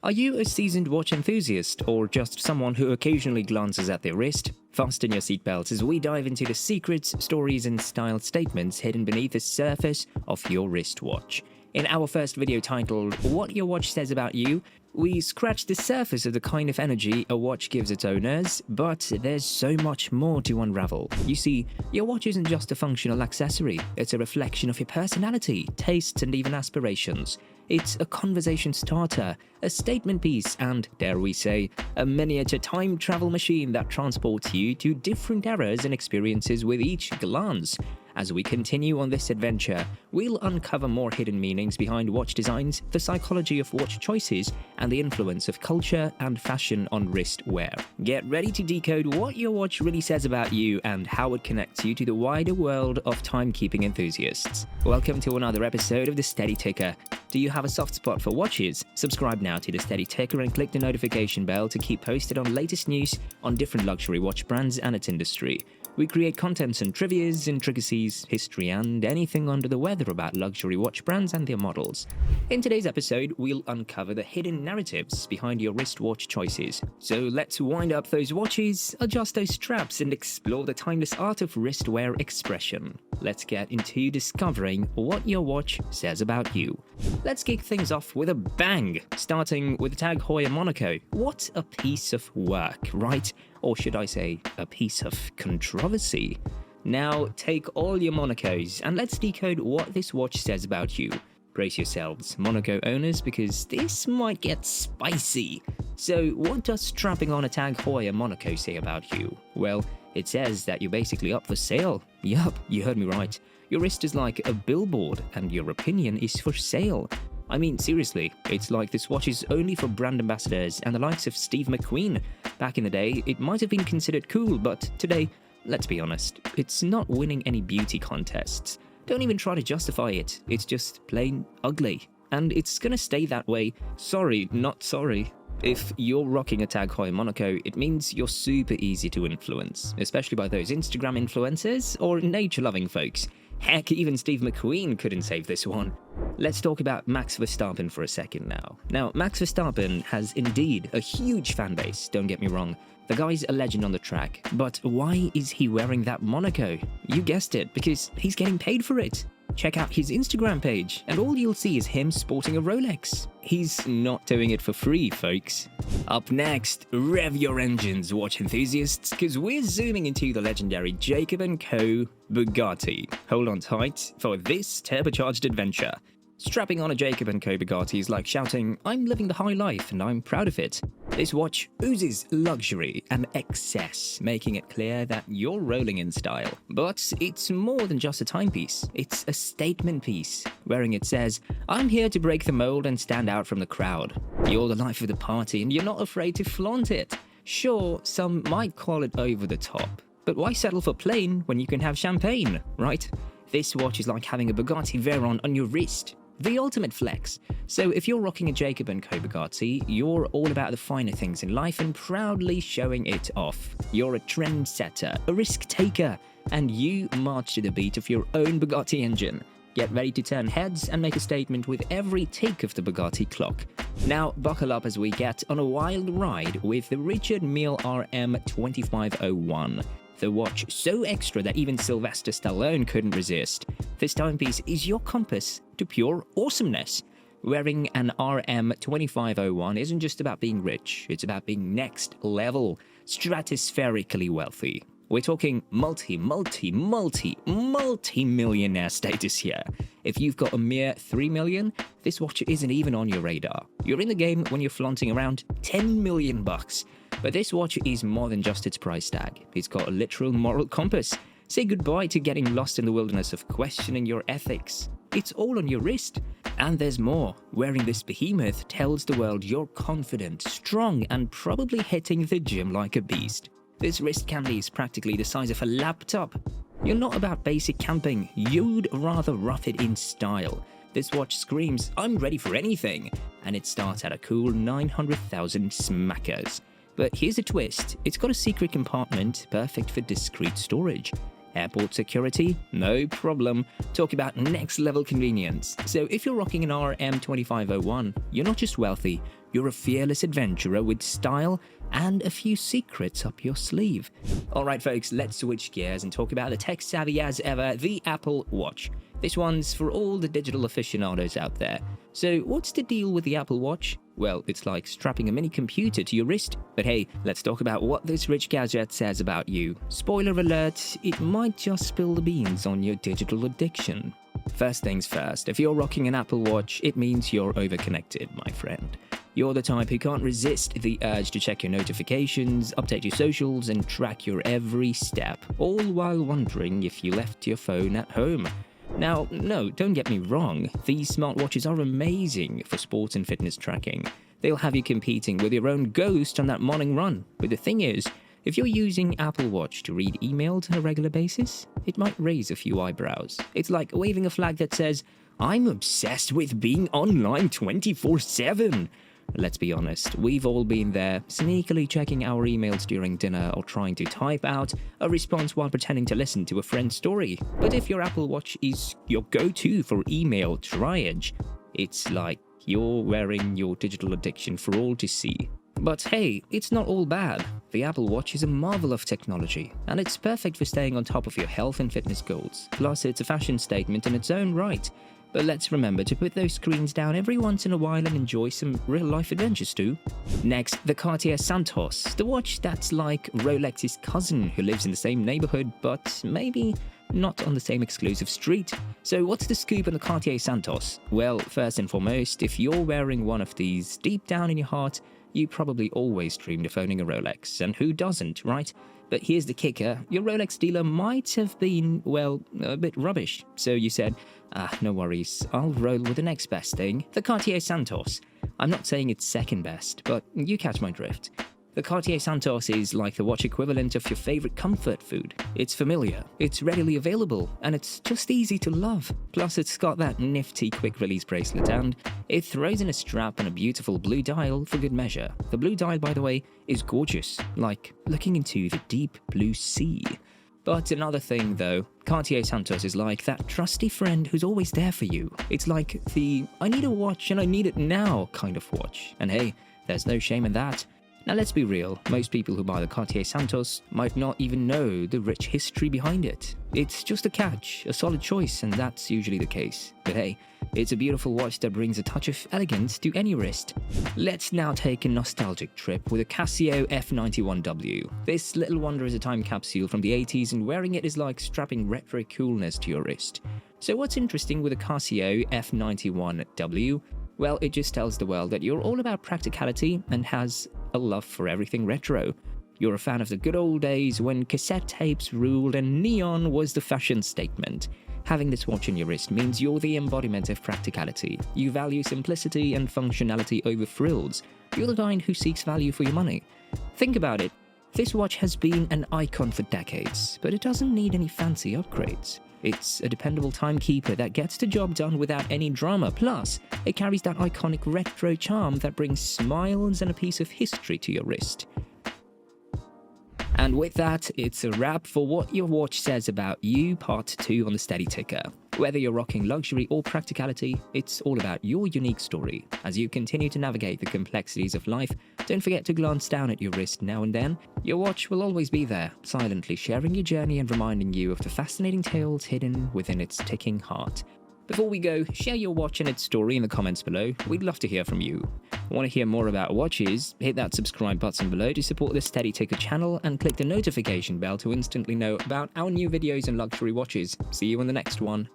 Are you a seasoned watch enthusiast or just someone who occasionally glances at their wrist? Fasten your seatbelts as we dive into the secrets, stories, and style statements hidden beneath the surface of your wristwatch. In our first video titled, What Your Watch Says About You, we scratched the surface of the kind of energy a watch gives its owners, but there's so much more to unravel. You see, your watch isn't just a functional accessory, it's a reflection of your personality, tastes, and even aspirations. It's a conversation starter, a statement piece, and, dare we say, a miniature time travel machine that transports you to different eras and experiences with each glance. As we continue on this adventure, we'll uncover more hidden meanings behind watch designs, the psychology of watch choices, and the influence of culture and fashion on wristwear. Get ready to decode what your watch really says about you and how it connects you to the wider world of timekeeping enthusiasts. Welcome to another episode of The Steady Ticker. Do you have a soft spot for watches? Subscribe now to The Steady Ticker and click the notification bell to keep posted on latest news on different luxury watch brands and its industry. We create contents and trivias, intricacies, history, and anything under the weather about luxury watch brands and their models. In today's episode, we'll uncover the hidden narratives behind your wristwatch choices. So let's wind up those watches, adjust those straps, and explore the timeless art of wristwear expression. Let's get into discovering what your watch says about you. Let's kick things off with a bang, starting with the Tag Heuer Monaco. What a piece of work, right? Or should I say, a piece of controversy. Now, take all your Monacos and let's decode what this watch says about you. Brace yourselves, Monaco owners, because this might get spicy. So, what does strapping on a Tag Heuer Monaco say about you? Well, it says that you're basically up for sale. Yup, you heard me right. Your wrist is like a billboard and your opinion is for sale. I mean, seriously, it's like this watch is only for brand ambassadors and the likes of Steve McQueen. Back in the day, it might have been considered cool, but today, let's be honest, it's not winning any beauty contests. Don't even try to justify it, it's just plain ugly. And it's gonna stay that way. Sorry, not sorry. If you're rocking a Tag Heuer Monaco, it means you're super easy to influence, especially by those Instagram influencers or nature-loving folks. Heck, even Steve McQueen couldn't save this one. Let's talk about Max Verstappen for a second now. Now, Max Verstappen has indeed a huge fan base, don't get me wrong. The guy's a legend on the track, but why is he wearing that Monaco? You guessed it, because he's getting paid for it. Check out his Instagram page, and all you'll see is him sporting a Rolex. He's not doing it for free, folks. Up next, rev your engines, watch enthusiasts, because we're zooming into the legendary Jacob & Co. Bugatti. Hold on tight for this turbocharged adventure. Strapping on a Jacob & Co. Bugatti is like shouting, I'm living the high life and I'm proud of it. This watch oozes luxury and excess, making it clear that you're rolling in style. But it's more than just a timepiece, it's a statement piece, wherein it says, I'm here to break the mold and stand out from the crowd. You're the life of the party and you're not afraid to flaunt it. Sure, some might call it over the top, but why settle for plain when you can have champagne, right? This watch is like having a Bugatti Veyron on your wrist. The ultimate flex. So if you're rocking a Jacob & Co. Bugatti, you're all about the finer things in life and proudly showing it off. You're a trendsetter, a risk taker, and you march to the beat of your own Bugatti engine. Get ready to turn heads and make a statement with every tick of the Bugatti clock. Now, buckle up as we get on a wild ride with the Richard Mille RM2501. The watch so extra that even Sylvester Stallone couldn't resist. This timepiece is your compass to pure awesomeness. Wearing an RM2501 isn't just about being rich, it's about being next level, stratospherically wealthy. We're talking multi-millionaire status here. If you've got a mere 3 million, this watch isn't even on your radar. You're in the game when you're flaunting around 10 million bucks. But this watch is more than just its price tag. It's got a literal moral compass. Say goodbye to getting lost in the wilderness of questioning your ethics. It's all on your wrist. And there's more. Wearing this behemoth tells the world you're confident, strong, and probably hitting the gym like a beast. This wrist candy is practically the size of a laptop. You're not about basic camping. You'd rather rough it in style. This watch screams, I'm ready for anything. And it starts at a cool 900,000 smackers. But here's a twist, it's got a secret compartment perfect for discreet storage. Airport security? No problem. Talk about next level convenience. So if you're rocking an RM2501, you're not just wealthy, You're a fearless adventurer with style and a few secrets up your sleeve. Alright folks, let's switch gears and talk about the tech-savvy as ever, the Apple Watch. This one's for all the digital aficionados out there. So what's the deal with the Apple Watch? Well, it's like strapping a mini computer to your wrist. But hey, let's talk about what this rich gadget says about you. Spoiler alert, it might just spill the beans on your digital addiction. First things first, if you're rocking an Apple Watch, it means you're overconnected, my friend. You're the type who can't resist the urge to check your notifications, update your socials, and track your every step, all while wondering if you left your phone at home. Now, no, don't get me wrong, these smartwatches are amazing for sports and fitness tracking. They'll have you competing with your own ghost on that morning run. But the thing is, if you're using Apple Watch to read emails on a regular basis, it might raise a few eyebrows. It's like waving a flag that says, "I'm obsessed with being online 24/7. Let's be honest, we've all been there, sneakily checking our emails during dinner or trying to type out a response while pretending to listen to a friend's story. But if your Apple Watch is your go-to for email triage, it's like you're wearing your digital addiction for all to see. But hey, it's not all bad. The Apple Watch is a marvel of technology, and it's perfect for staying on top of your health and fitness goals. Plus, it's a fashion statement in its own right. But let's remember to put those screens down every once in a while and enjoy some real-life adventures too. Next, the Cartier Santos, the watch that's like Rolex's cousin who lives in the same neighborhood but maybe not on the same exclusive street. So what's the scoop on the Cartier Santos? Well, first and foremost, if you're wearing one of these, deep down in your heart, you probably always dreamed of owning a Rolex, and who doesn't, right? But here's the kicker, your Rolex dealer might have been, well, a bit rubbish. So you said, no worries, I'll roll with the next best thing, the Cartier Santos. I'm not saying it's second best, but you catch my drift. The Cartier Santos is like the watch equivalent of your favorite comfort food. It's familiar, it's readily available, and it's just easy to love. Plus it's got that nifty quick release bracelet and it throws in a strap and a beautiful blue dial for good measure. The blue dial, by the way, is gorgeous, like looking into the deep blue sea. But another thing though, Cartier Santos is like that trusty friend who's always there for you. It's like the I need a watch and I need it now kind of watch. And hey, there's no shame in that. Now let's be real, most people who buy the Cartier Santos might not even know the rich history behind it. It's just a catch, a solid choice, and that's usually the case. But hey, it's a beautiful watch that brings a touch of elegance to any wrist. Let's now take a nostalgic trip with a Casio F-91W. This little wonder is a time capsule from the 80s, and wearing it is like strapping retro coolness to your wrist. So what's interesting with a Casio F-91W? Well, it just tells the world that you're all about practicality and has a love for everything retro. You're a fan of the good old days when cassette tapes ruled and neon was the fashion statement. Having this watch on your wrist means you're the embodiment of practicality. You value simplicity and functionality over frills. You're the kind who seeks value for your money. Think about it. This watch has been an icon for decades, but it doesn't need any fancy upgrades. It's a dependable timekeeper that gets the job done without any drama. Plus, it carries that iconic retro charm that brings smiles and a piece of history to your wrist. And with that, it's a wrap for What Your Watch Says About You Part 2 on the Steady Ticker. Whether you're rocking luxury or practicality, it's all about your unique story. As you continue to navigate the complexities of life, don't forget to glance down at your wrist now and then. Your watch will always be there, silently sharing your journey and reminding you of the fascinating tales hidden within its ticking heart. Before we go, share your watch and its story in the comments below. We'd love to hear from you. Want to hear more about watches? Hit that subscribe button below to support the Steady Ticker channel and click the notification bell to instantly know about our new videos and luxury watches. See you in the next one.